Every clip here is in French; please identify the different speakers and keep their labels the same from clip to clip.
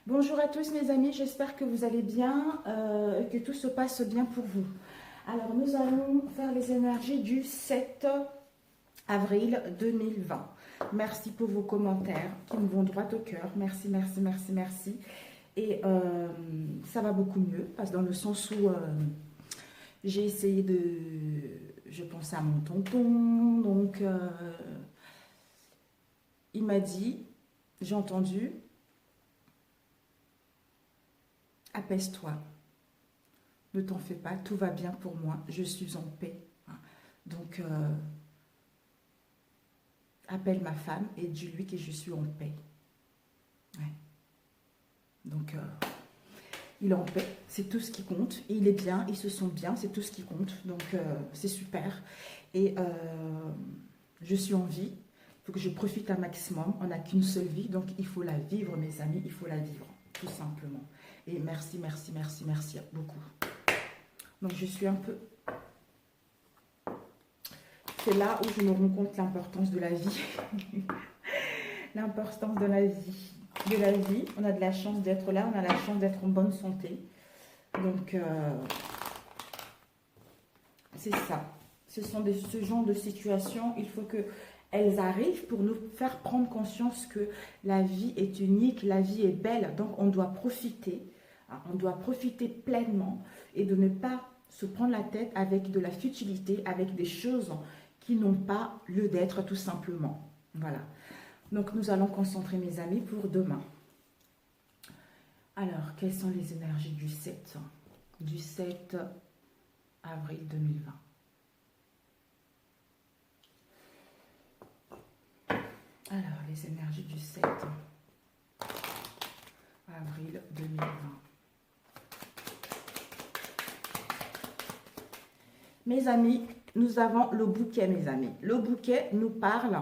Speaker 1: Bonjour à tous mes amis, j'espère que vous allez bien, que tout se passe bien pour vous. Alors nous allons faire les énergies du 7 avril 2020. Merci pour vos commentaires qui me vont droit au cœur. Merci, merci, merci, merci. Et ça va beaucoup mieux, parce que dans le sens où j'ai essayé de... Je pensais à mon tonton, donc il m'a dit, j'ai entendu, apaise-toi. Ne t'en fais pas, tout va bien pour moi, je suis en paix. Donc, appelle ma femme et dis-lui que je suis en paix. Ouais. Donc, il est en paix, c'est tout ce qui compte. Il est bien, il se sent bien, c'est tout ce qui compte. Donc, c'est super. Et je suis en vie, il faut que je profite un maximum. On n'a qu'une seule vie, donc il faut la vivre, mes amis, il faut la vivre, tout simplement. Et merci, merci, merci, merci beaucoup. Donc, je suis un peu... C'est là où je me rends compte l'importance de la vie. L'importance de la vie. De la vie. On a de la chance d'être là. On a la chance d'être en bonne santé. Donc, c'est ça. Ce sont ce genre de situations. Il faut qu'elles arrivent pour nous faire prendre conscience que la vie est unique. La vie est belle. Donc, on doit profiter. On doit profiter pleinement et de ne pas se prendre la tête avec de la futilité, avec des choses qui n'ont pas lieu d'être tout simplement. Voilà. Donc nous allons concentrer mes amis pour demain. Alors, quelles sont les énergies du 7 avril 2020? Alors, les énergies du 7 avril 2020. Mes amis, nous avons le bouquet, mes amis. Le bouquet nous parle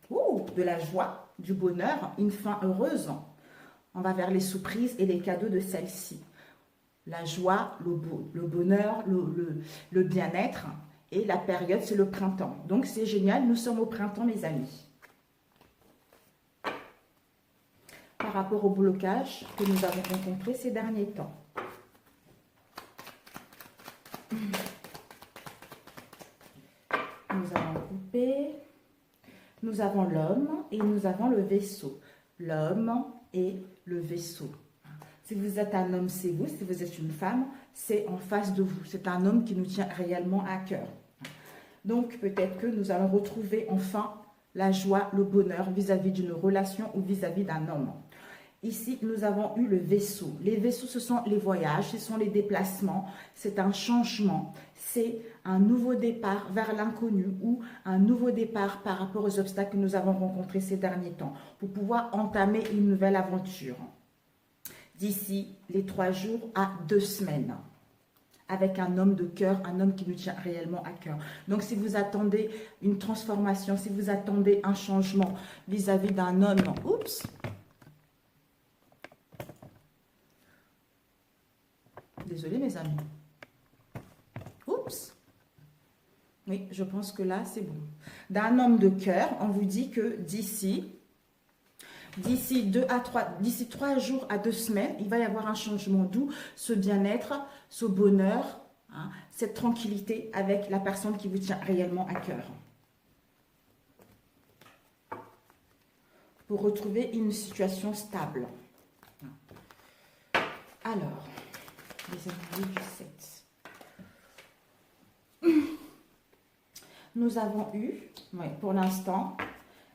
Speaker 1: de la joie, du bonheur, une fin heureuse. On va vers les surprises et les cadeaux de celle-ci. La joie, le bonheur, le bien-être. Et la période, c'est le printemps. Donc, c'est génial. Nous sommes au printemps, mes amis. Par rapport au blocage que nous avons rencontré ces derniers temps. Nous allons couper. Nous avons l'homme et nous avons le vaisseau. L'homme et le vaisseau. Si vous êtes un homme, c'est vous. Si vous êtes une femme, c'est en face de vous. C'est un homme qui nous tient réellement à cœur. Donc, peut-être que nous allons retrouver enfin la joie, le bonheur vis-à-vis d'une relation ou vis-à-vis d'un homme. Ici, nous avons eu le vaisseau. Les vaisseaux, ce sont les voyages, ce sont les déplacements, c'est un changement, c'est un nouveau départ vers l'inconnu ou un nouveau départ par rapport aux obstacles que nous avons rencontrés ces derniers temps pour pouvoir entamer une nouvelle aventure. D'ici les 3 jours à 2 semaines, avec un homme de cœur, un homme qui nous tient réellement à cœur. Donc, si vous attendez une transformation, si vous attendez un changement vis-à-vis d'un homme, oups, désolée mes amis. Oups. Oui, je pense que là, c'est bon. D'un homme de cœur, on vous dit que d'ici 3 jours à 2 semaines, il va y avoir un changement, d'où ce bien-être, ce bonheur, cette tranquillité avec la personne qui vous tient réellement à cœur. Pour retrouver une situation stable. Alors, les énergies du 7. Nous avons eu, pour l'instant,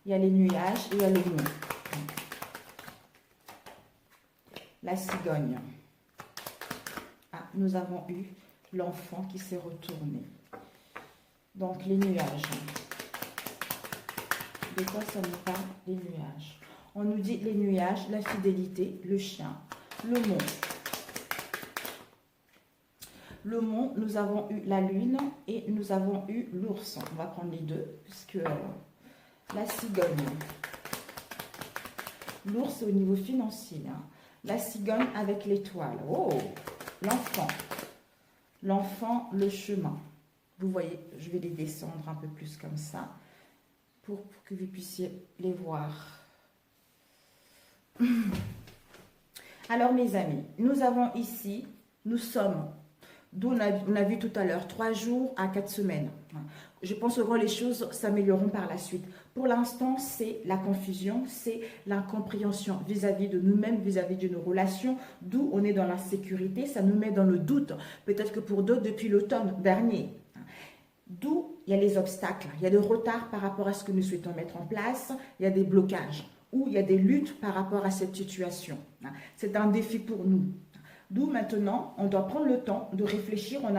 Speaker 1: il y a les nuages et il y a le mont. La cigogne. Nous avons eu l'enfant qui s'est retourné. Donc, les nuages. De quoi ça nous parle, les nuages? On nous dit les nuages, la fidélité, le chien, le mont. Le mont, nous avons eu la lune et nous avons eu l'ours. On va prendre les deux, puisque la cigogne. L'ours au niveau financier. La cigogne avec l'étoile. Oh, l'enfant. L'enfant, le chemin. Vous voyez, je vais les descendre un peu plus comme ça, pour que vous puissiez les voir. Alors mes amis, nous avons ici, nous sommes, d'où on a vu tout à l'heure, 3 jours à 4 semaines. Je pense que les choses s'amélioreront par la suite. Pour l'instant, c'est la confusion, c'est l'incompréhension vis-à-vis de nous-mêmes, vis-à-vis de nos relations, d'où on est dans l'insécurité, ça nous met dans le doute. Peut-être que pour d'autres, depuis l'automne dernier. D'où il y a les obstacles, il y a des retards par rapport à ce que nous souhaitons mettre en place, il y a des blocages, ou il y a des luttes par rapport à cette situation. C'est un défi pour nous. D'où maintenant, on doit prendre le temps de réfléchir, on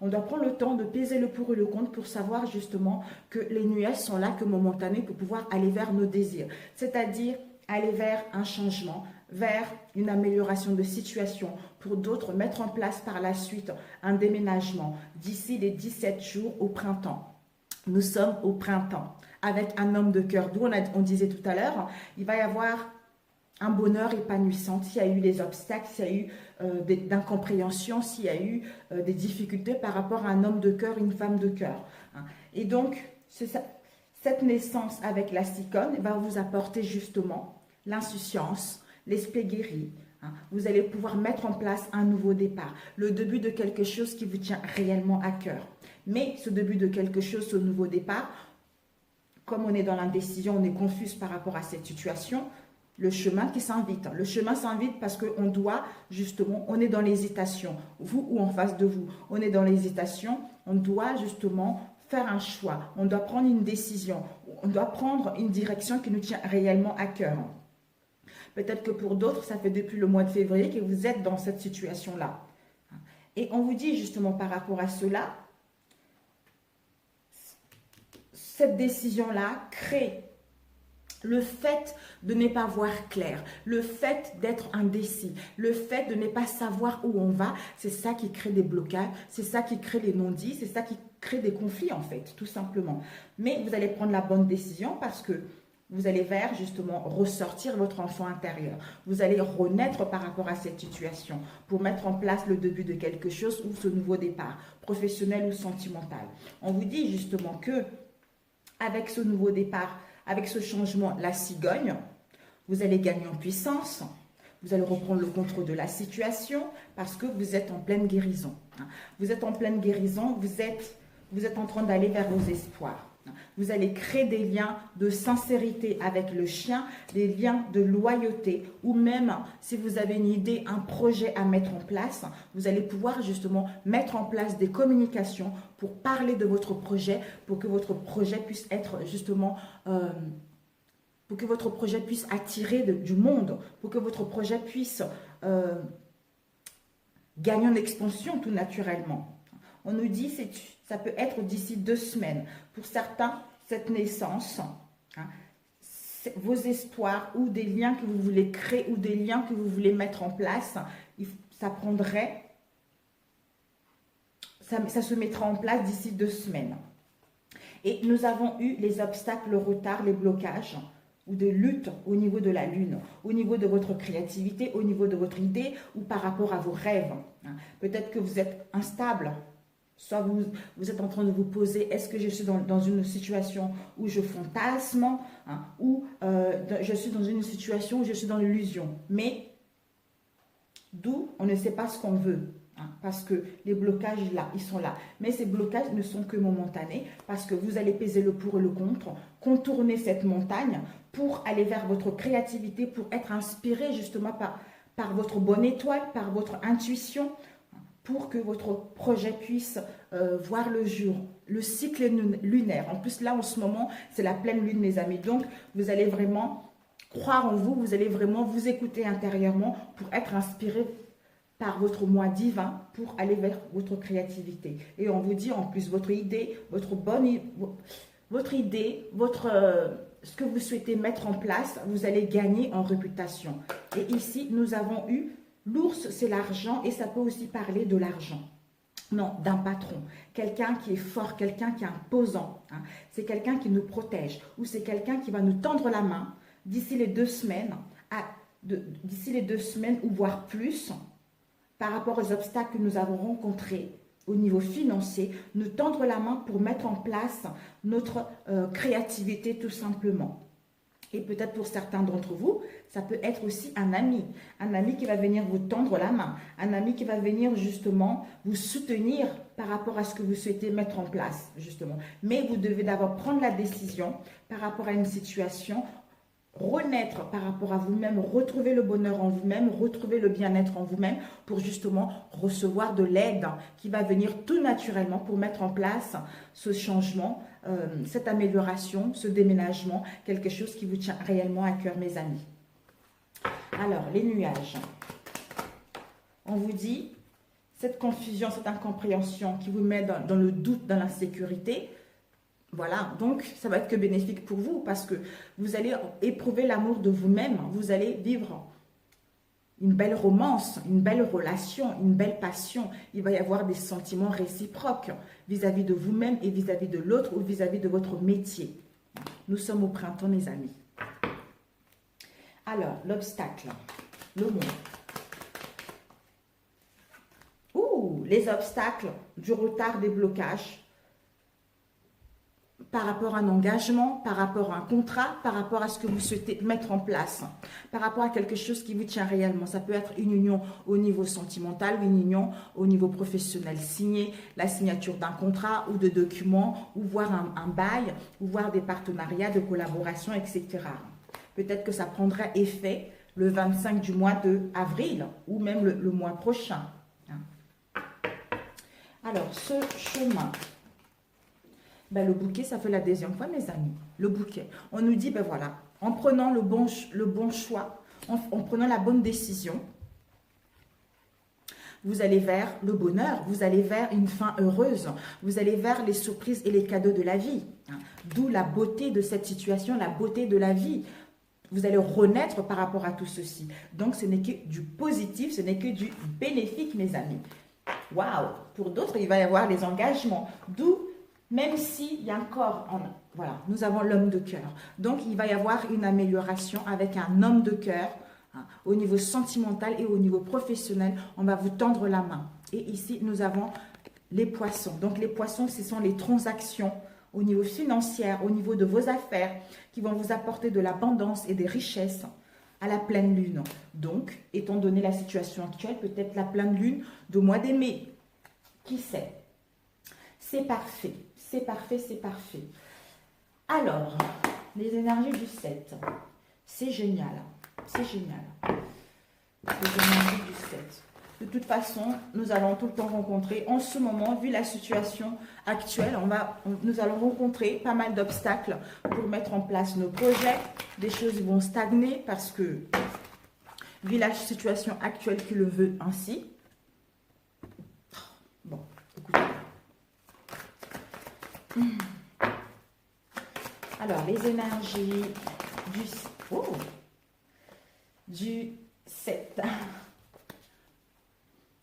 Speaker 1: doit prendre le temps de peser le pour et le contre pour savoir justement que les nuages sont là que momentanés pour pouvoir aller vers nos désirs. C'est-à-dire aller vers un changement, vers une amélioration de situation. Pour d'autres, mettre en place par la suite un déménagement d'ici les 17 jours au printemps. Nous sommes au printemps avec un homme de cœur. D'où on disait tout à l'heure, il va y avoir un bonheur épanouissant, s'il y a eu des obstacles, s'il y a eu d'incompréhension, s'il y a eu des difficultés par rapport à un homme de cœur, une femme de cœur. Et donc, cette naissance avec la ciconne va vous apporter justement l'insouciance, l'esprit guéri. Vous allez pouvoir mettre en place un nouveau départ, le début de quelque chose qui vous tient réellement à cœur. Mais ce début de quelque chose, ce nouveau départ, comme on est dans l'indécision, on est confus par rapport à cette situation, le chemin qui s'invite. Le chemin s'invite parce qu'on doit, justement, on est dans l'hésitation, vous ou en face de vous, on est dans l'hésitation, on doit justement faire un choix, on doit prendre une décision, on doit prendre une direction qui nous tient réellement à cœur. Peut-être que pour d'autres, ça fait depuis le mois de février que vous êtes dans cette situation-là. Et on vous dit justement par rapport à cela, cette décision-là crée le fait de ne pas voir clair, le fait d'être indécis, le fait de ne pas savoir où on va, c'est ça qui crée des blocages, c'est ça qui crée les non-dits, c'est ça qui crée des conflits en fait, tout simplement. Mais vous allez prendre la bonne décision parce que vous allez vers justement ressortir votre enfant intérieur. Vous allez renaître par rapport à cette situation pour mettre en place le début de quelque chose ou ce nouveau départ, professionnel ou sentimental. On vous dit justement que avec ce nouveau départ, avec ce changement, la cigogne, vous allez gagner en puissance, vous allez reprendre le contrôle de la situation parce que vous êtes en pleine guérison. Vous êtes en pleine guérison, vous êtes en train d'aller vers vos espoirs. Vous allez créer des liens de sincérité avec le chien, des liens de loyauté ou même si vous avez une idée, un projet à mettre en place, vous allez pouvoir justement mettre en place des communications pour parler de votre projet, pour que votre projet puisse être justement, pour que votre projet puisse attirer du monde, pour que votre projet puisse gagner en expansion tout naturellement. On nous dit que ça peut être d'ici 2 semaines. Pour certains, cette naissance, vos espoirs ou des liens que vous voulez créer ou des liens que vous voulez mettre en place, ça prendrait, ça se mettra en place d'ici 2 semaines. Et nous avons eu les obstacles, le retard, les blocages ou des luttes au niveau de la lune, au niveau de votre créativité, au niveau de votre idée ou par rapport à vos rêves. Peut-être que vous êtes instable. Soit vous êtes en train de vous poser, est-ce que je suis dans une situation où je fantasme ou je suis dans une situation où je suis dans l'illusion. Mais d'où on ne sait pas ce qu'on veut. Parce que les blocages, là, ils sont là. Mais ces blocages ne sont que momentanés parce que vous allez peser le pour et le contre, contourner cette montagne pour aller vers votre créativité, pour être inspiré justement par votre bonne étoile, par votre intuition, pour que votre projet puisse voir le jour, le cycle lunaire. En plus, là, en ce moment, c'est la pleine lune, mes amis. Donc, vous allez vraiment croire en vous, vous allez vraiment vous écouter intérieurement pour être inspiré par votre moi divin pour aller vers votre créativité. Et on vous dit en plus, votre idée, ce que vous souhaitez mettre en place, vous allez gagner en réputation. Et ici, nous avons eu l'ours, c'est l'argent et ça peut aussi parler de l'argent. Non, d'un patron, quelqu'un qui est fort, quelqu'un qui est imposant. C'est quelqu'un qui nous protège ou c'est quelqu'un qui va nous tendre la main d'ici les 2 semaines, d'ici les 2 semaines ou voire plus, par rapport aux obstacles que nous avons rencontrés au niveau financier, nous tendre la main pour mettre en place notre créativité tout simplement. Et peut-être pour certains d'entre vous, ça peut être aussi un ami qui va venir vous tendre la main, un ami qui va venir justement vous soutenir par rapport à ce que vous souhaitez mettre en place, justement. Mais vous devez d'abord prendre la décision par rapport à une situation, renaître par rapport à vous-même, retrouver le bonheur en vous-même, retrouver le bien-être en vous-même pour justement recevoir de l'aide qui va venir tout naturellement pour mettre en place ce changement, cette amélioration, ce déménagement, quelque chose qui vous tient réellement à cœur, mes amis. Alors, les nuages. On vous dit, cette confusion, cette incompréhension qui vous met dans le doute, dans l'insécurité, voilà, donc ça va être que bénéfique pour vous parce que vous allez éprouver l'amour de vous-même, vous allez vivre une belle romance, une belle relation, une belle passion. Il va y avoir des sentiments réciproques vis-à-vis de vous-même et vis-à-vis de l'autre ou vis-à-vis de votre métier. Nous sommes au printemps, mes amis. Alors, l'obstacle, le monde. Ouh, les obstacles, du retard, des blocages. Par rapport à un engagement, par rapport à un contrat, par rapport à ce que vous souhaitez mettre en place, par rapport à quelque chose qui vous tient réellement. Ça peut être une union au niveau sentimental, une union au niveau professionnel, signer la signature d'un contrat ou de documents, ou voir un bail, ou voir des partenariats, de collaboration, etc. Peut-être que ça prendra effet le 25 du mois d'avril ou même le mois prochain. Alors, ce chemin... Ben, le bouquet, ça fait la deuxième fois, mes amis. Le bouquet. On nous dit, ben voilà, en prenant le bon choix, en prenant la bonne décision, vous allez vers le bonheur, vous allez vers une fin heureuse, vous allez vers les surprises et les cadeaux de la vie. D'où la beauté de cette situation, la beauté de la vie. Vous allez renaître par rapport à tout ceci. Donc, ce n'est que du positif, ce n'est que du bénéfique, mes amis. Waouh! Pour d'autres, il va y avoir les engagements. D'où... Même s'il y a encore, voilà, nous avons l'homme de cœur. Donc, il va y avoir une amélioration avec un homme de cœur au niveau sentimental et au niveau professionnel. On va vous tendre la main. Et ici, nous avons les poissons. Donc, les poissons, ce sont les transactions au niveau financier, au niveau de vos affaires qui vont vous apporter de l'abondance et des richesses à la pleine lune. Donc, étant donné la situation actuelle, peut-être la pleine lune du mois de mai. Qui sait? C'est parfait. C'est parfait, c'est parfait. Alors, les énergies du 7. C'est génial. C'est génial. Les énergies du 7. De toute façon, nous allons tout le temps rencontrer, en ce moment, vu la situation actuelle, nous allons rencontrer pas mal d'obstacles pour mettre en place nos projets. Des choses vont stagner parce que, vu la situation actuelle qui le veut ainsi. Bon, écoutez. Alors, les énergies du 7.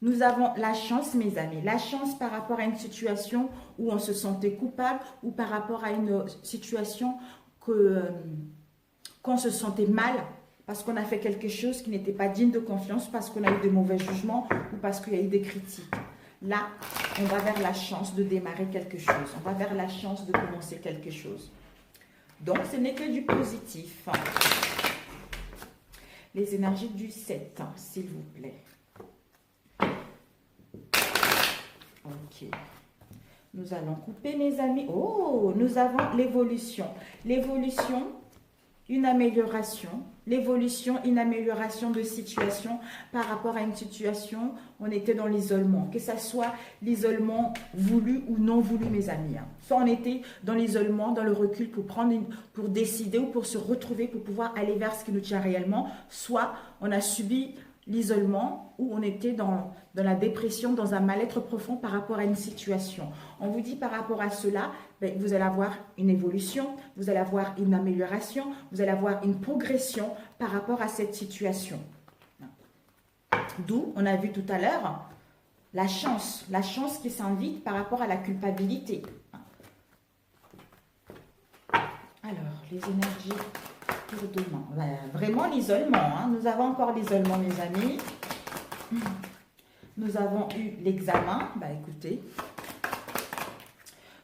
Speaker 1: Nous avons la chance, mes amis. La chance par rapport à une situation où on se sentait coupable ou par rapport à une situation qu'on se sentait mal parce qu'on a fait quelque chose qui n'était pas digne de confiance, parce qu'on a eu de mauvais jugements ou parce qu'il y a eu des critiques. Là, on va vers la chance de démarrer quelque chose. On va vers la chance de commencer quelque chose. Donc, ce n'est que du positif. Les énergies du 7, s'il vous plaît. Ok. Nous allons couper, mes amis. Oh, nous avons l'évolution. L'évolution, une amélioration. L'évolution, une amélioration de situation par rapport à une situation, on était dans l'isolement. Que ce soit l'isolement voulu ou non voulu, mes amis. Soit on était dans l'isolement, dans le recul pour décider ou pour se retrouver, pour pouvoir aller vers ce qui nous tient réellement. Soit on a subi l'isolement où on était dans la dépression, dans un mal-être profond par rapport à une situation. On vous dit par rapport à cela, ben, vous allez avoir une évolution, vous allez avoir une amélioration, vous allez avoir une progression par rapport à cette situation. D'où, on a vu tout à l'heure, la chance qui s'invite par rapport à la culpabilité. Alors, les énergies pour demain. Ben, vraiment l'isolement. Hein. Nous avons encore l'isolement, mes amis. Nous avons eu l'examen. Ben, écoutez.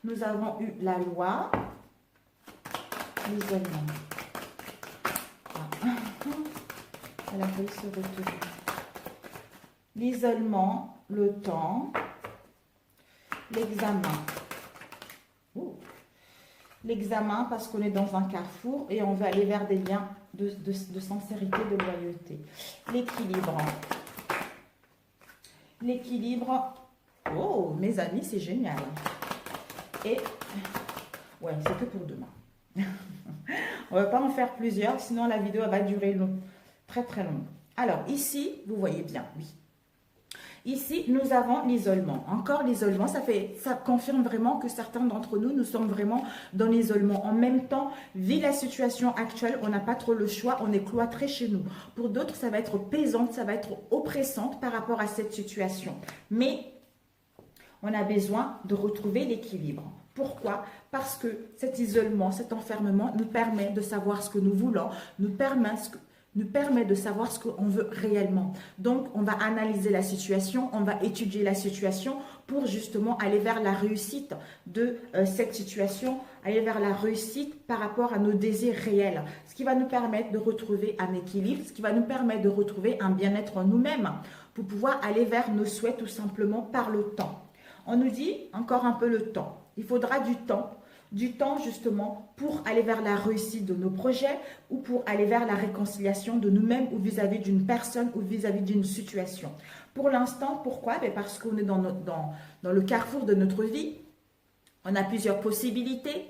Speaker 1: Nous avons eu la loi. L'isolement. Elle a failli se retourner. L'isolement, le temps, l'examen. L'examen parce qu'on est dans un carrefour et on veut aller vers des liens de sincérité, de loyauté. L'équilibre. L'équilibre. Oh, mes amis, c'est génial. Et, ouais, c'est que pour demain. On ne va pas en faire plusieurs, sinon la vidéo va durer très très long. Alors, ici, vous voyez bien, oui. Ici, nous avons l'isolement. Encore l'isolement, ça confirme vraiment que certains d'entre nous, nous sommes vraiment dans l'isolement. En même temps, vu la situation actuelle, on n'a pas trop le choix, on est cloîtré chez nous. Pour d'autres, ça va être pesante, ça va être oppressante par rapport à cette situation. Mais on a besoin de retrouver l'équilibre. Pourquoi? Parce que cet isolement, cet enfermement nous permet de savoir ce que nous voulons, nous permet de savoir ce qu'on veut réellement. Donc, on va analyser la situation, on va étudier la situation pour justement aller vers la réussite de cette situation, aller vers la réussite par rapport à nos désirs réels. Ce qui va nous permettre de retrouver un équilibre, ce qui va nous permettre de retrouver un bien-être en nous-mêmes pour pouvoir aller vers nos souhaits tout simplement par le temps. On nous dit encore un peu le temps. Il faudra du temps justement pour aller vers la réussite de nos projets ou pour aller vers la réconciliation de nous-mêmes ou vis-à-vis d'une personne ou vis-à-vis d'une situation. Pour l'instant, pourquoi? Parce qu'on est dans le carrefour de notre vie. On a plusieurs possibilités.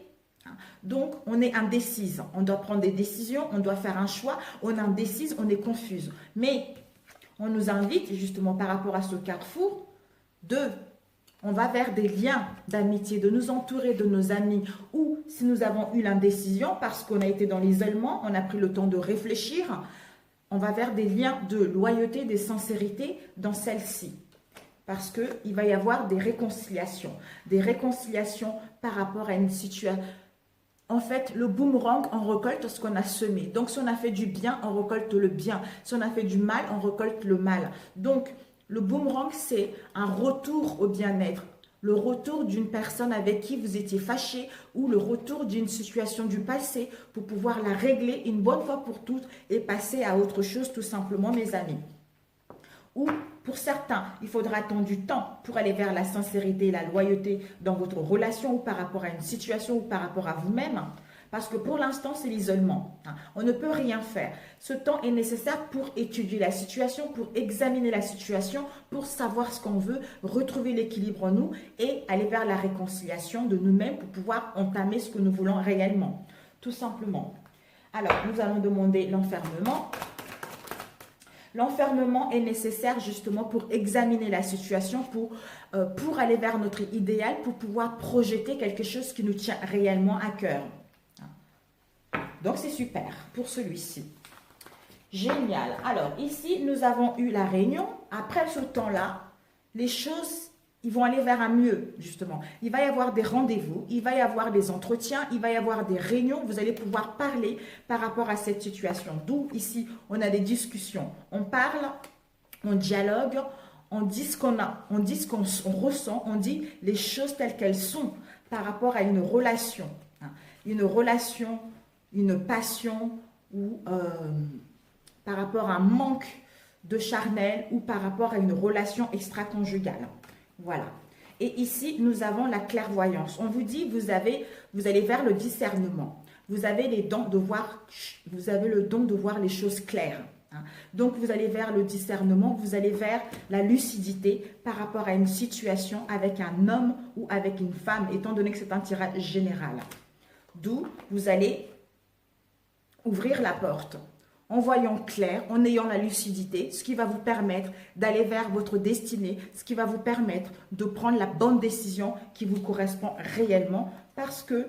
Speaker 1: Donc, on est indécise. On doit prendre des décisions, on doit faire un choix. On est indécise, on est confuse. Mais on nous invite justement par rapport à ce carrefour on va vers des liens d'amitié, de nous entourer de nos amis. Ou si nous avons eu l'indécision parce qu'on a été dans l'isolement, on a pris le temps de réfléchir, on va vers des liens de loyauté, de sincérité dans celle-ci. Parce qu'il va y avoir des réconciliations par rapport à une situation. En fait, le boomerang, on récolte ce qu'on a semé. Donc, si on a fait du bien, on récolte le bien. Si on a fait du mal, on récolte le mal. Donc, le boomerang, c'est un retour au bien-être, le retour d'une personne avec qui vous étiez fâché ou le retour d'une situation du passé pour pouvoir la régler une bonne fois pour toutes et passer à autre chose tout simplement, mes amis. Ou pour certains, il faudra attendre du temps pour aller vers la sincérité et la loyauté dans votre relation ou par rapport à une situation ou par rapport à vous-même. Parce que pour l'instant, c'est l'isolement. On ne peut rien faire. Ce temps est nécessaire pour étudier la situation, pour examiner la situation, pour savoir ce qu'on veut, retrouver l'équilibre en nous et aller vers la réconciliation de nous-mêmes pour pouvoir entamer ce que nous voulons réellement. Tout simplement. Alors, nous allons demander l'enfermement. L'enfermement est nécessaire justement pour examiner la situation, pour aller vers notre idéal, pour pouvoir projeter quelque chose qui nous tient réellement à cœur. Donc, c'est super pour celui-ci. Génial. Alors, ici, nous avons eu la réunion. Après ce temps-là, les choses, ils vont aller vers un mieux, justement. Il va y avoir des rendez-vous, il va y avoir des entretiens, il va y avoir des réunions. Vous allez pouvoir parler par rapport à cette situation. D'où, ici, on a des discussions. On parle, on dialogue, on dit ce qu'on a, on dit ce qu'on ressent, on dit les choses telles qu'elles sont par rapport à une relation. Une relation, une passion ou par rapport à un manque de charnel ou par rapport à une relation extra-conjugale. Voilà. Et ici, nous avons la clairvoyance. On vous dit, vous allez vers le discernement. Vous avez le don de voir les choses claires. Donc, vous allez vers le discernement, vous allez vers la lucidité par rapport à une situation avec un homme ou avec une femme, étant donné que c'est un tirage général. D'où vous allez ouvrir la porte en voyant clair, en ayant la lucidité, ce qui va vous permettre d'aller vers votre destinée, ce qui va vous permettre de prendre la bonne décision qui vous correspond réellement parce que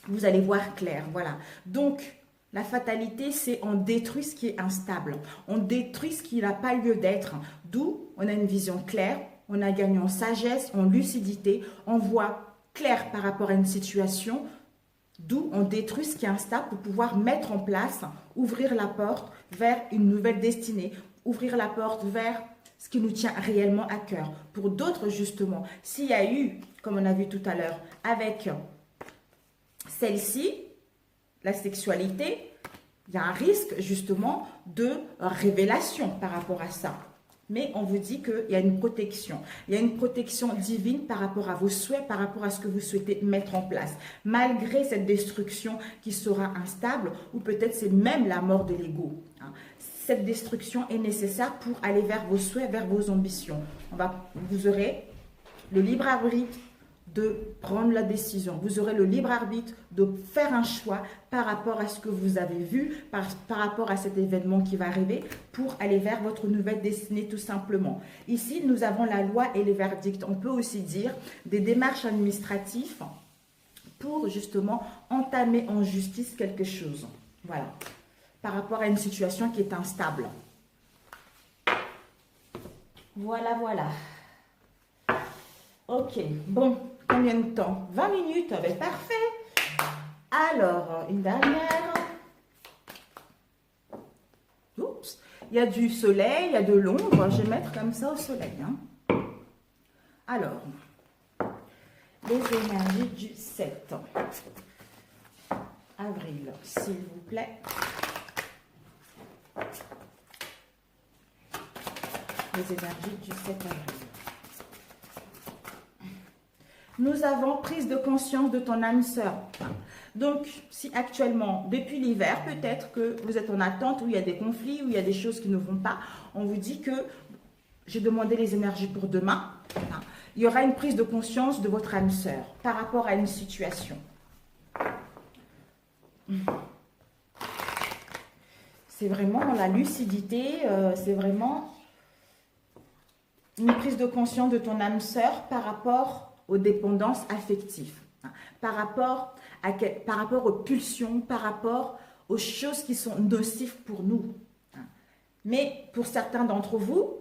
Speaker 1: vous allez voir clair. Voilà. Donc, la fatalité, c'est on détruit ce qui est instable. On détruit ce qui n'a pas lieu d'être. D'où on a une vision claire, on a gagné en sagesse, en lucidité, on voit clair par rapport à une situation. D'où on détruit ce qui est instable pour pouvoir mettre en place, ouvrir la porte vers une nouvelle destinée, ouvrir la porte vers ce qui nous tient réellement à cœur. Pour d'autres, justement, s'il y a eu, comme on a vu tout à l'heure, avec celle-ci, la sexualité, il y a un risque justement de révélation par rapport à ça. Mais on vous dit qu'il y a une protection. Il y a une protection divine par rapport à vos souhaits, par rapport à ce que vous souhaitez mettre en place. Malgré cette destruction qui sera instable, ou peut-être c'est même la mort de l'ego. Cette destruction est nécessaire pour aller vers vos souhaits, vers vos ambitions. Vous aurez le libre arbitre de prendre la décision. Vous aurez le libre arbitre de faire un choix par rapport à ce que vous avez vu, par rapport à cet événement qui va arriver, pour aller vers votre nouvelle destinée tout simplement. Ici, nous avons la loi et les verdicts. On peut aussi dire des démarches administratives pour justement entamer en justice quelque chose. Voilà. Par rapport à une situation qui est instable. Voilà, voilà. Ok, bon. Combien de temps? 20 minutes, parfait. Alors, une dernière. Oups. Il y a du soleil, il y a de l'ombre. Je vais mettre comme ça au soleil. Alors, les énergies du 7 avril, s'il vous plaît. Les énergies du 7 avril. Nous avons prise de conscience de ton âme sœur. Donc, si actuellement, depuis l'hiver, peut-être que vous êtes en attente, où il y a des conflits, où il y a des choses qui ne vont pas, on vous dit que, j'ai demandé les énergies pour demain, il y aura une prise de conscience de votre âme sœur par rapport à une situation. C'est vraiment la lucidité, c'est vraiment une prise de conscience de ton âme sœur par rapport aux dépendances affectives, par rapport aux pulsions, par rapport aux choses qui sont nocives pour nous. Mais pour certains d'entre vous,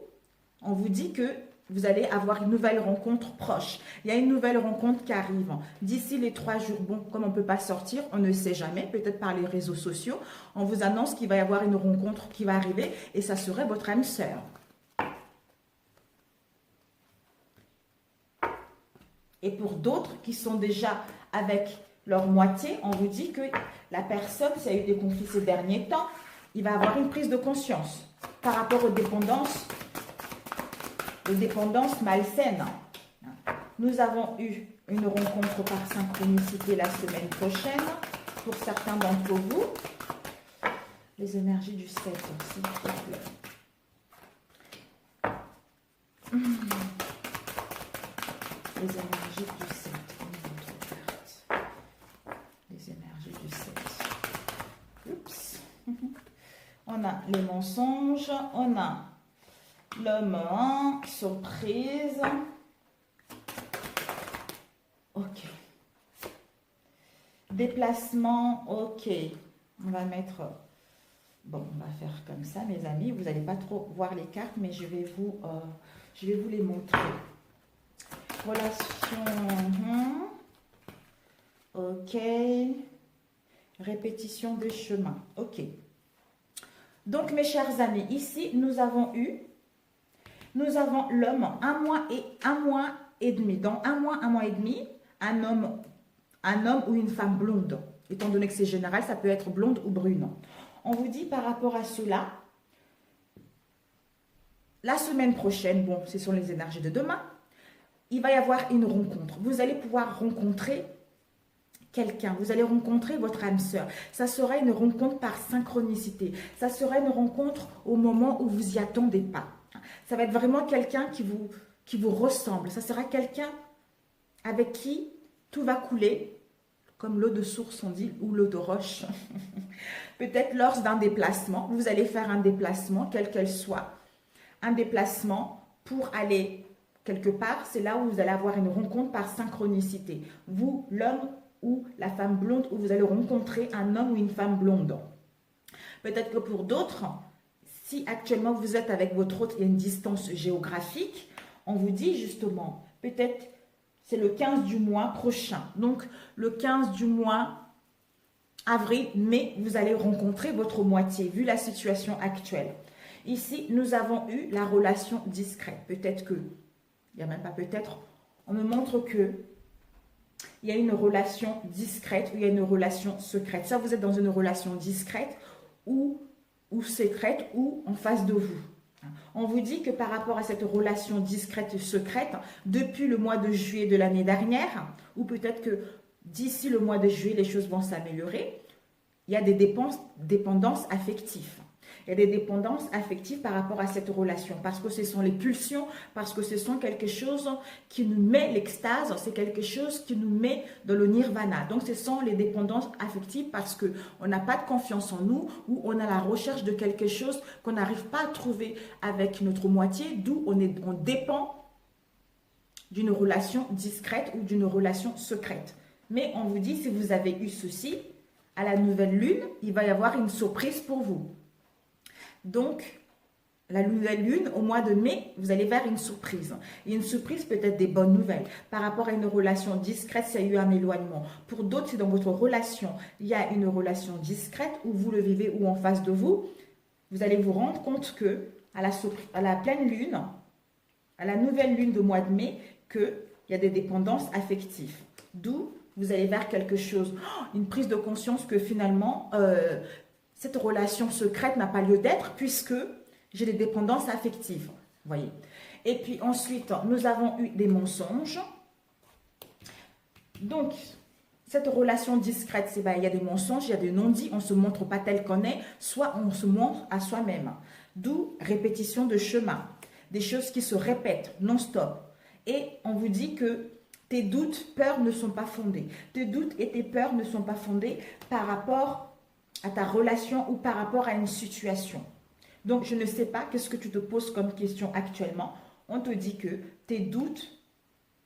Speaker 1: on vous dit que vous allez avoir une nouvelle rencontre proche. Il y a une nouvelle rencontre qui arrive. D'ici les 3 jours, bon, comme on ne peut pas sortir, on ne sait jamais, peut-être par les réseaux sociaux, on vous annonce qu'il va y avoir une rencontre qui va arriver et ça serait votre âme sœur. Et pour d'autres qui sont déjà avec leur moitié, on vous dit que la personne, s'il y a eu des conflits ces derniers temps, il va avoir une prise de conscience par rapport aux dépendances malsaines. Nous avons eu une rencontre par synchronicité la semaine prochaine pour certains d'entre vous. Les énergies du 7, s'il vous plaît. Les énergies du 7. Les énergies du 7. Oups. On a les mensonges. On a l'homme 1. Surprise. Ok. Déplacement. Ok. On va mettre... Bon, on va faire comme ça, mes amis. Vous n'allez pas trop voir les cartes, mais je vais vous les montrer. Relation, ok, répétition des chemins, ok. Donc, mes chers amis, ici, nous avons l'homme 1 mois et demi. Dans 1 mois et demi, un homme ou une femme blonde. Étant donné que c'est général, ça peut être blonde ou brune. On vous dit par rapport à cela, la semaine prochaine, bon, ce sont les énergies de demain, il va y avoir une rencontre. Vous allez pouvoir rencontrer quelqu'un. Vous allez rencontrer votre âme sœur. Ça sera une rencontre par synchronicité. Ça sera une rencontre au moment où vous y attendez pas. Ça va être vraiment quelqu'un qui vous ressemble. Ça sera quelqu'un avec qui tout va couler, comme l'eau de source on dit, ou l'eau de roche. Peut-être lors d'un déplacement. Vous allez faire un déplacement, quel qu'elle soit. Un déplacement pour aller... quelque part, c'est là où vous allez avoir une rencontre par synchronicité. Vous, l'homme ou la femme blonde, où vous allez rencontrer un homme ou une femme blonde. Peut-être que pour d'autres, si actuellement vous êtes avec votre autre, il y a une distance géographique, on vous dit justement, peut-être c'est le 15 du mois prochain. Donc, le 15 du mois, avril, mai, vous allez rencontrer votre moitié, vu la situation actuelle. Ici, nous avons eu la relation discrète. Peut-être que... il n'y a même pas peut-être, on me montre que il y a une relation discrète ou il y a une relation secrète. Ça, vous êtes dans une relation discrète ou secrète ou en face de vous. On vous dit que par rapport à cette relation discrète et secrète, depuis le mois de juillet de l'année dernière, ou peut-être que d'ici le mois de juillet, les choses vont s'améliorer, il y a des dépendances affectives. Il y a des dépendances affectives par rapport à cette relation, parce que ce sont les pulsions, parce que ce sont quelque chose qui nous met l'extase, c'est quelque chose qui nous met dans le nirvana. Donc ce sont les dépendances affectives parce qu'on n'a pas de confiance en nous ou on a la recherche de quelque chose qu'on n'arrive pas à trouver avec notre moitié, d'où on dépend d'une relation discrète ou d'une relation secrète. Mais on vous dit, si vous avez eu ceci, à la nouvelle lune, il va y avoir une surprise pour vous. Donc, la nouvelle lune, au mois de mai, vous allez vers une surprise. Et une surprise peut être des bonnes nouvelles. Par rapport à une relation discrète, s'il y a eu un éloignement. Pour d'autres, c'est dans votre relation. Il y a une relation discrète où vous le vivez ou en face de vous. Vous allez vous rendre compte que à la pleine lune, à la nouvelle lune de mois de mai, qu'il y a des dépendances affectives. D'où vous allez vers quelque chose, une prise de conscience que finalement, cette relation secrète n'a pas lieu d'être puisque j'ai des dépendances affectives. Voyez. Et puis ensuite, nous avons eu des mensonges. Donc, cette relation discrète, c'est il y a des mensonges, il y a des non-dits, on ne se montre pas tel qu'on est, soit on se montre à soi-même. D'où répétition de chemin, des choses qui se répètent non-stop. Et on vous dit que tes doutes, peurs ne sont pas fondés. Tes doutes et tes peurs ne sont pas fondés par rapport à ta relation ou par rapport à une situation. Donc, je ne sais pas qu'est-ce que tu te poses comme question actuellement. On te dit que tes doutes,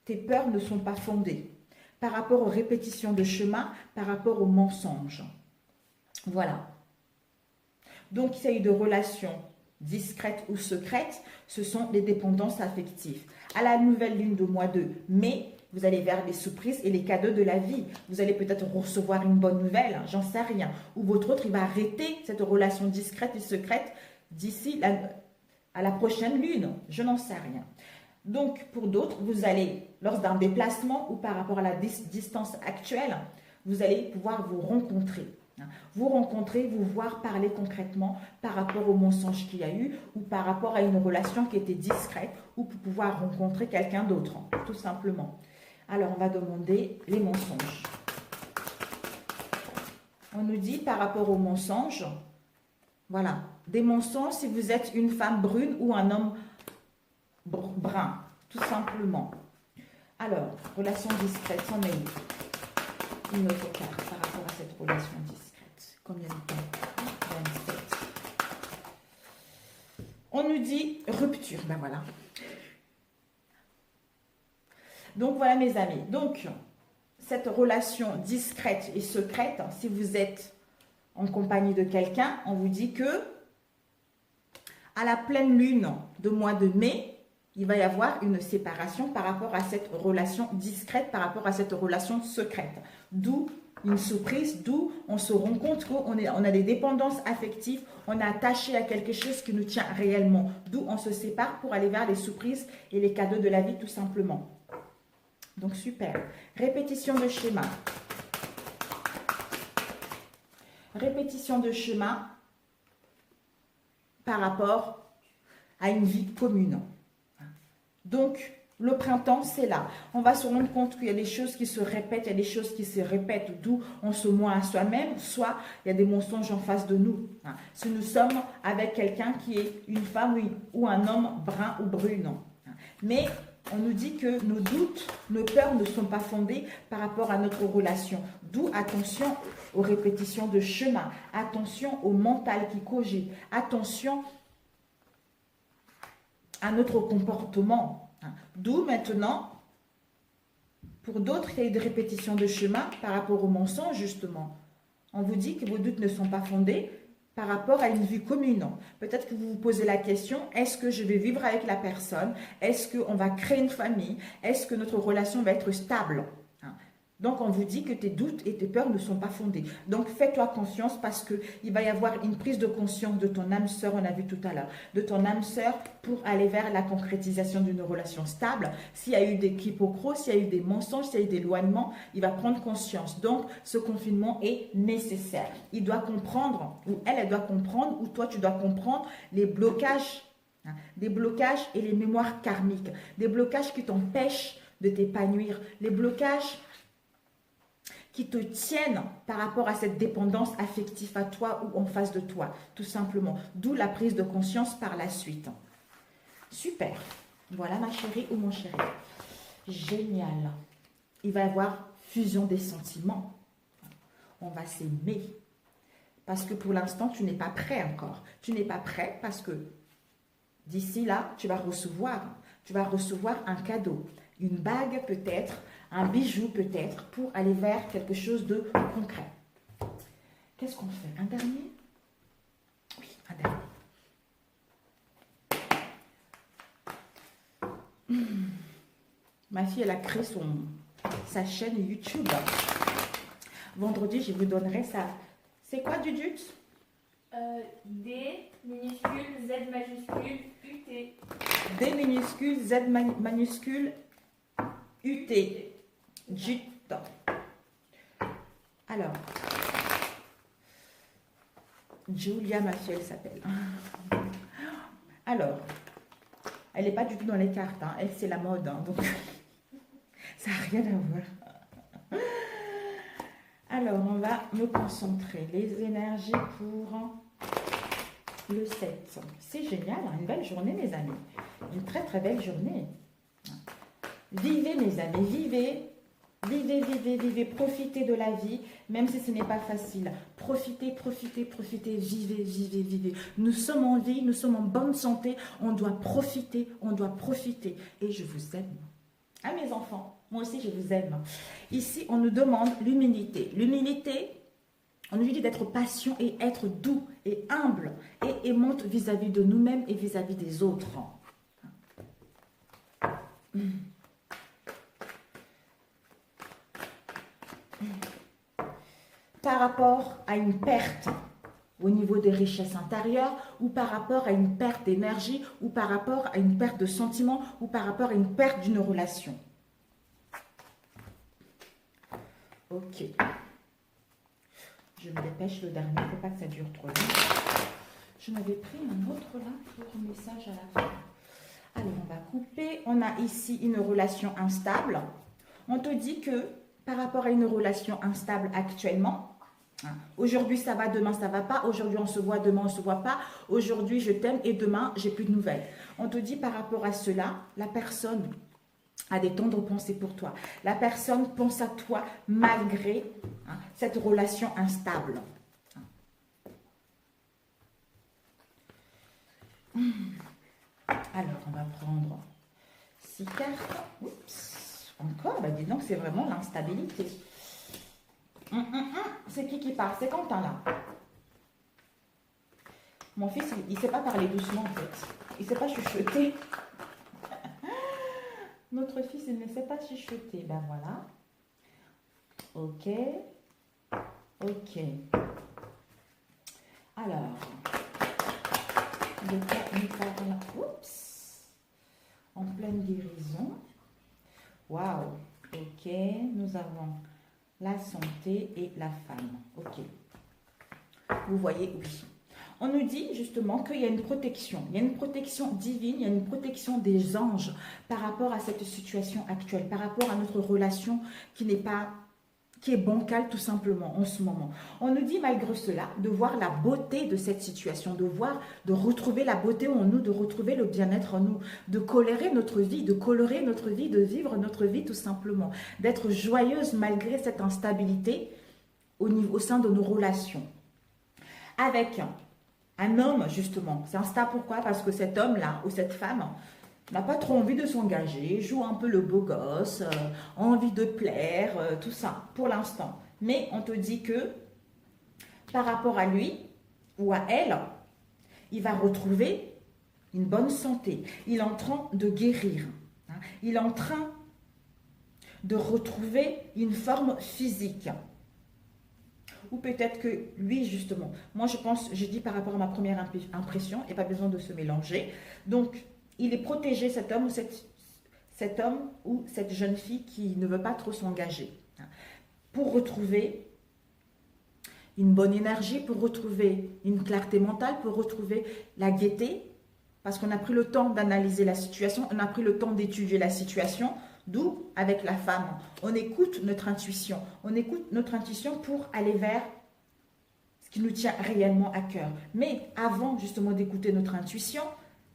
Speaker 1: tes peurs ne sont pas fondées par rapport aux répétitions de chemin, par rapport aux mensonges. Voilà. Donc, il y a eu de relations discrètes ou secrètes, ce sont les dépendances affectives. À la nouvelle lune de mois de mai, vous allez vers les surprises et les cadeaux de la vie. Vous allez peut-être recevoir une bonne nouvelle, j'en sais rien. Ou votre autre, il va arrêter cette relation discrète et secrète d'ici à la prochaine lune. Je n'en sais rien. Donc, pour d'autres, vous allez, lors d'un déplacement ou par rapport à la distance actuelle, vous allez pouvoir vous rencontrer. Vous rencontrer, vous voir parler concrètement par rapport au mensonge qu'il y a eu ou par rapport à une relation qui était discrète ou pour pouvoir rencontrer quelqu'un d'autre, tout simplement. Alors, on va demander les mensonges. On nous dit par rapport aux mensonges, voilà, des mensonges si vous êtes une femme brune ou un homme brun, tout simplement. Alors, relation discrète, c'en est où? Une autre carte par rapport à cette relation discrète. Combien de temps? 27. On nous dit rupture, ben voilà. Donc voilà mes amis, donc cette relation discrète et secrète, si vous êtes en compagnie de quelqu'un, on vous dit que à la pleine lune de mois de mai, il va y avoir une séparation par rapport à cette relation discrète, par rapport à cette relation secrète. D'où une surprise, d'où on se rend compte qu'on a des dépendances affectives, on est attaché à quelque chose qui nous tient réellement. D'où on se sépare pour aller vers les surprises et les cadeaux de la vie tout simplement. Donc, super. Répétition de schéma. Répétition de schéma par rapport à une vie commune. Donc, le printemps, c'est là. On va se rendre compte qu'il y a des choses qui se répètent, il y a des choses qui se répètent, d'où on se ment à soi-même, soit il y a des mensonges en face de nous. Si nous sommes avec quelqu'un qui est une femme ou un homme brun ou brune. Mais on nous dit que nos doutes, nos peurs ne sont pas fondées par rapport à notre relation. D'où attention aux répétitions de chemin, attention au mental qui cogite, attention à notre comportement. D'où maintenant, pour d'autres, il y a eu des répétitions de chemin par rapport au mensonge justement. On vous dit que vos doutes ne sont pas fondés par rapport à une vie commune. Peut-être que vous vous posez la question, est-ce que je vais vivre avec la personne? Est-ce qu'on va créer une famille? Est-ce que notre relation va être stable? Donc, on vous dit que tes doutes et tes peurs ne sont pas fondés. Donc, fais-toi confiance parce qu'il va y avoir une prise de conscience de ton âme sœur, on a vu tout à l'heure, de ton âme sœur pour aller vers la concrétisation d'une relation stable. S'il y a eu des quiproquos, s'il y a eu des mensonges, s'il y a eu des éloignements, il va prendre conscience. Donc, ce confinement est nécessaire. Il doit comprendre, ou elle doit comprendre, ou toi, tu dois comprendre les blocages, des blocages et les mémoires karmiques, des blocages qui t'empêchent de t'épanouir, les blocages qui te tiennent par rapport à cette dépendance affective à toi ou en face de toi, tout simplement. D'où la prise de conscience par la suite. Super. Voilà ma chérie ou mon chéri. Génial. Il va y avoir fusion des sentiments. On va s'aimer. Parce que pour l'instant, tu n'es pas prêt encore. Tu n'es pas prêt parce que d'ici là, tu vas recevoir un cadeau. Une bague peut-être, un bijou peut-être, pour aller vers quelque chose de concret. Qu'est-ce qu'on fait? Un dernier? Oui, un dernier. Ma fille, elle a créé sa chaîne YouTube. Vendredi, je vous donnerai ça. C'est quoi, Dudut?
Speaker 2: D minuscule, Z majuscule, UT.
Speaker 1: D minuscule, Z minuscule, UT. Jut. Alors, Julia, ma fille, elle s'appelle. Alors, elle n'est pas du tout dans les cartes. Hein. Elle, c'est la mode. Hein, donc, ça n'a rien à voir. Alors, on va me concentrer. Les énergies pour le 7. C'est génial. Hein, une belle journée, mes amis. Une très, très belle journée. Vivez, mes amis. Vivez. Vivez, vivez, vivez, profitez de la vie, même si ce n'est pas facile. Profitez, profitez, profitez, vivez, vivez, vivez. Nous sommes en vie, nous sommes en bonne santé, on doit profiter, on doit profiter. Et je vous aime. Ah, mes enfants, moi aussi je vous aime. Ici, on nous demande l'humilité. L'humilité, on nous dit d'être patient et être doux et humble et aimante vis-à-vis de nous-mêmes et vis-à-vis des autres. Par rapport à une perte au niveau des richesses intérieures, ou par rapport à une perte d'énergie, ou par rapport à une perte de sentiments, ou par rapport à une perte d'une relation. Ok. Je me dépêche, le dernier, il ne faut pas que ça dure trop longtemps. Je m'avais pris un autre là pour message à la fin. Alors, on va couper. On a ici une relation instable. On te dit que par rapport à une relation instable actuellement, aujourd'hui ça va, demain ça va pas, aujourd'hui on se voit, demain on se voit pas, aujourd'hui je t'aime et demain j'ai plus de nouvelles. On te dit par rapport à cela, la personne a des tendres pensées pour toi. La personne pense à toi malgré cette relation instable. Alors on va prendre 6 cartes. Oups. Encore, bah dis donc, c'est vraiment l'instabilité. C'est qui parle? C'est Quentin, là. Mon fils, il ne sait pas parler doucement, en fait. Il ne sait pas chuchoter. Notre fils, il ne sait pas chuchoter. Ben voilà. Ok. Ok. Alors. Oups. En pleine guérison. Waouh, ok, nous avons la santé et la femme, ok. Vous voyez, oui. On nous dit justement qu'il y a une protection divine, il y a une protection des anges par rapport à cette situation actuelle, par rapport à notre relation qui est bancale tout simplement en ce moment. On nous dit malgré cela de voir la beauté de cette situation, de retrouver la beauté en nous, de retrouver le bien-être en nous, de colorer notre vie, de vivre notre vie tout simplement, d'être joyeuse malgré cette instabilité au sein de nos relations. Avec un homme justement, c'est instable pourquoi? Parce que cet homme-là ou cette femme n'a pas trop envie de s'engager, joue un peu le beau gosse, envie de plaire, tout ça, pour l'instant. Mais on te dit que, par rapport à lui ou à elle, il va retrouver une bonne santé. Il est en train de guérir. Il est en train de retrouver une forme physique. Ou peut-être que lui, justement, moi je pense, je dis par rapport à ma première impression, et pas besoin de se mélanger. Donc, il est protégé, cet homme ou cette jeune fille qui ne veut pas trop s'engager. Pour retrouver une bonne énergie, pour retrouver une clarté mentale, pour retrouver la gaieté, parce qu'on a pris le temps d'analyser la situation, on a pris le temps d'étudier la situation, d'où, avec la femme, on écoute notre intuition. On écoute notre intuition pour aller vers ce qui nous tient réellement à cœur. Mais avant justement d'écouter notre intuition,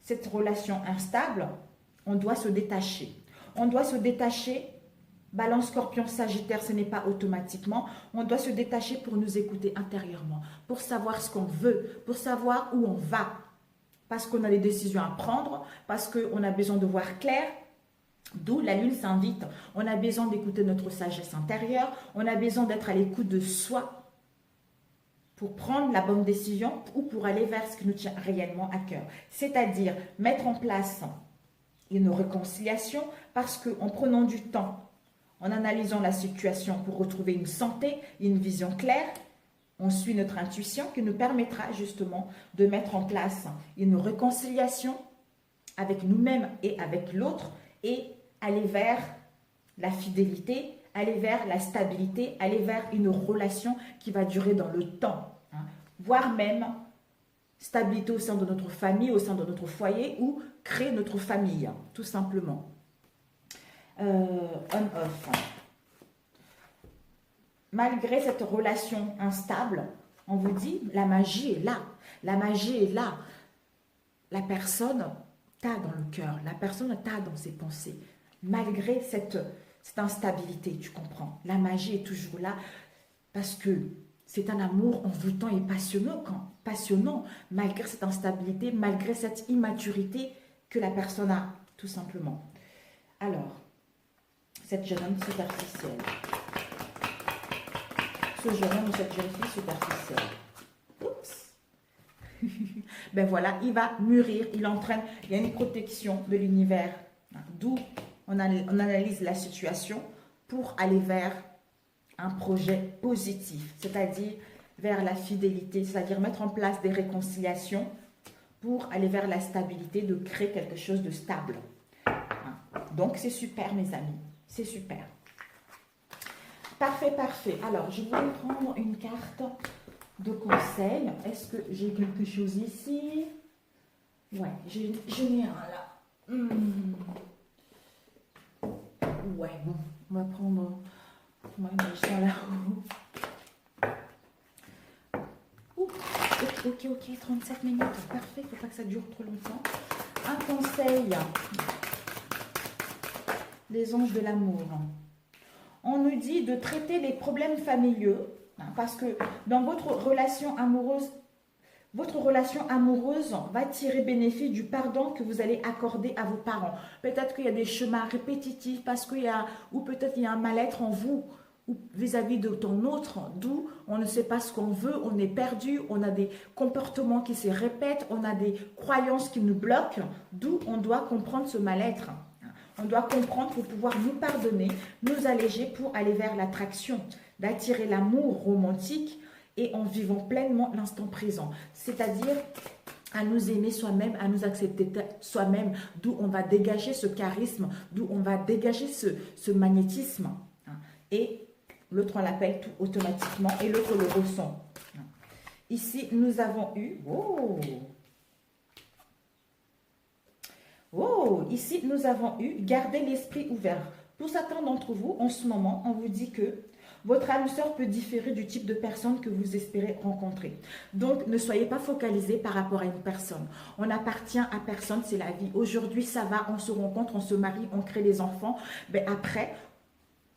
Speaker 1: cette relation instable, on doit se détacher. On doit se détacher. Balance, Scorpion, Sagittaire, ce n'est pas automatiquement. On doit se détacher pour nous écouter intérieurement, pour savoir ce qu'on veut, pour savoir où on va. Parce qu'on a des décisions à prendre, parce qu'on a besoin de voir clair. D'où la lune s'invite. On a besoin d'écouter notre sagesse intérieure. On a besoin d'être à l'écoute de soi pour prendre la bonne décision ou pour aller vers ce qui nous tient réellement à cœur. C'est-à-dire mettre en place une réconciliation parce qu'en prenant du temps, en analysant la situation pour retrouver une santé, une vision claire, on suit notre intuition qui nous permettra justement de mettre en place une réconciliation avec nous-mêmes et avec l'autre et aller vers la fidélité, aller vers la stabilité, aller vers une relation qui va durer dans le temps, voire même stabilité au sein de notre famille, au sein de notre foyer ou créer notre famille, tout simplement. On-off. Malgré cette relation instable, on vous dit, la magie est là. La magie est là. La personne t'a dans le cœur, la personne t'a dans ses pensées. Malgré cette instabilité, tu comprends. La magie est toujours là parce que c'est un amour envoûtant et passionnant, malgré cette instabilité, malgré cette immaturité que la personne a, tout simplement. Alors, cette jeune homme superficielle. Ce jeune homme ou cette jeune fille superficielle. Oups. Ben voilà, il va mûrir, il entraîne, il y a une protection de l'univers. D'où on analyse la situation pour aller vers un projet positif, c'est-à-dire vers la fidélité, c'est-à-dire mettre en place des réconciliations pour aller vers la stabilité, de créer quelque chose de stable. Donc, c'est super, mes amis. C'est super. Parfait, parfait. Alors, je voulais prendre une carte de conseil. Est-ce que j'ai quelque chose ici? Ouais, j'en ai un là. Ouais, bon, on va prendre... Moi, je suis là-haut. Ok, 37 minutes. Parfait, il ne faut pas que ça dure trop longtemps. Un conseil. Les anges de l'amour. On nous dit de traiter les problèmes familiaux, parce que dans votre relation amoureuse va tirer bénéfice du pardon que vous allez accorder à vos parents. Peut-être qu'il y a des chemins répétitifs, ou peut-être il y a un mal-être en vous vis-à-vis de ton autre, d'où on ne sait pas ce qu'on veut, on est perdu, on a des comportements qui se répètent, on a des croyances qui nous bloquent, d'où on doit comprendre ce mal-être. On doit comprendre pour pouvoir nous pardonner, nous alléger pour aller vers l'attraction, d'attirer l'amour romantique et en vivant pleinement l'instant présent. C'est-à-dire à nous aimer soi-même, à nous accepter soi-même, d'où on va dégager ce charisme, d'où on va dégager ce magnétisme. Et l'autre, on l'appelle tout automatiquement et l'autre le ressent. Ici, nous avons eu... Ici, nous avons eu garder l'esprit ouvert. Pour certains d'entre vous, en ce moment, on vous dit que votre âme sœur peut différer du type de personne que vous espérez rencontrer. Donc, ne soyez pas focalisés par rapport à une personne. On appartient à personne, c'est la vie. Aujourd'hui, ça va, on se rencontre, on se marie, on crée des enfants. Mais après,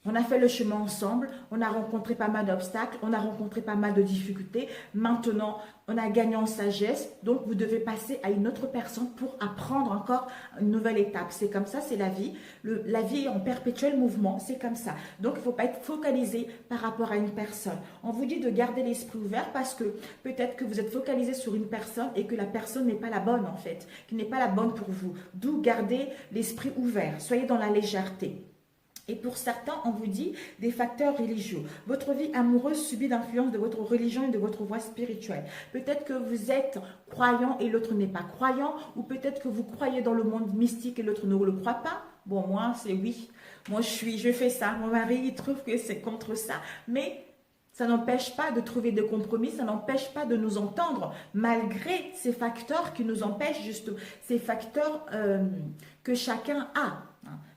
Speaker 1: on a fait le chemin ensemble, on a rencontré pas mal d'obstacles, on a rencontré pas mal de difficultés. Maintenant, on a gagné en sagesse, donc vous devez passer à une autre personne pour apprendre encore une nouvelle étape. C'est comme ça, c'est la vie. La vie est en perpétuel mouvement, c'est comme ça. Donc, il ne faut pas être focalisé par rapport à une personne. On vous dit de garder l'esprit ouvert parce que peut-être que vous êtes focalisé sur une personne et que la personne n'est pas la bonne en fait, qui n'est pas la bonne pour vous. D'où garder l'esprit ouvert, soyez dans la légèreté. Et pour certains, on vous dit des facteurs religieux. Votre vie amoureuse subit l'influence de votre religion et de votre voie spirituelle. Peut-être que vous êtes croyant et l'autre n'est pas croyant, ou peut-être que vous croyez dans le monde mystique et l'autre ne le croit pas. Bon, moi, c'est oui. Moi, je fais ça. Mon mari, il trouve que c'est contre ça. Mais ça n'empêche pas de trouver des compromis, ça n'empêche pas de nous entendre, malgré ces facteurs qui nous empêchent, juste ces facteurs que chacun a.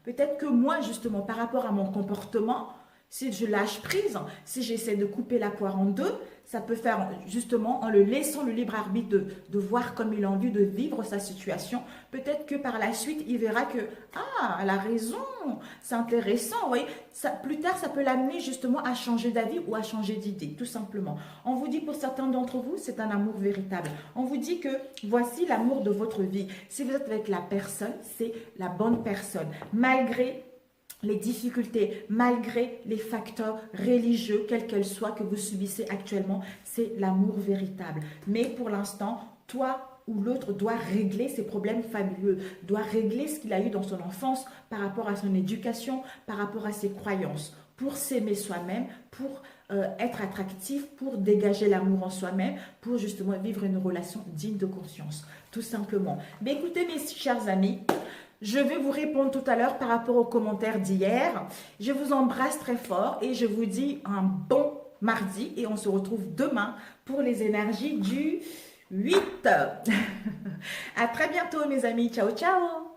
Speaker 1: Peut-être que moi, justement, par rapport à mon comportement, si je lâche prise, si j'essaie de couper la poire en deux, ça peut faire justement en le laissant le libre arbitre de voir comme il a envie de vivre sa situation. Peut-être que par la suite, il verra que « Ah, elle a raison, c'est intéressant. » Vous voyez, plus tard, ça peut l'amener justement à changer d'avis ou à changer d'idée, tout simplement. On vous dit pour certains d'entre vous, c'est un amour véritable. On vous dit que voici l'amour de votre vie. Si vous êtes avec la personne, c'est la bonne personne. Malgré les difficultés, malgré les facteurs religieux, quels qu'elles soient, que vous subissez actuellement, c'est l'amour véritable. Mais pour l'instant, toi ou l'autre doit régler ses problèmes familiaux, doit régler ce qu'il a eu dans son enfance par rapport à son éducation, par rapport à ses croyances, pour s'aimer soi-même, pour être attractif, pour dégager l'amour en soi-même, pour justement vivre une relation digne de conscience, tout simplement. Mais écoutez, mes chers amis, je vais vous répondre tout à l'heure par rapport aux commentaires d'hier. Je vous embrasse très fort et je vous dis un bon mardi et on se retrouve demain pour les énergies du 8. À très bientôt mes amis. Ciao, ciao.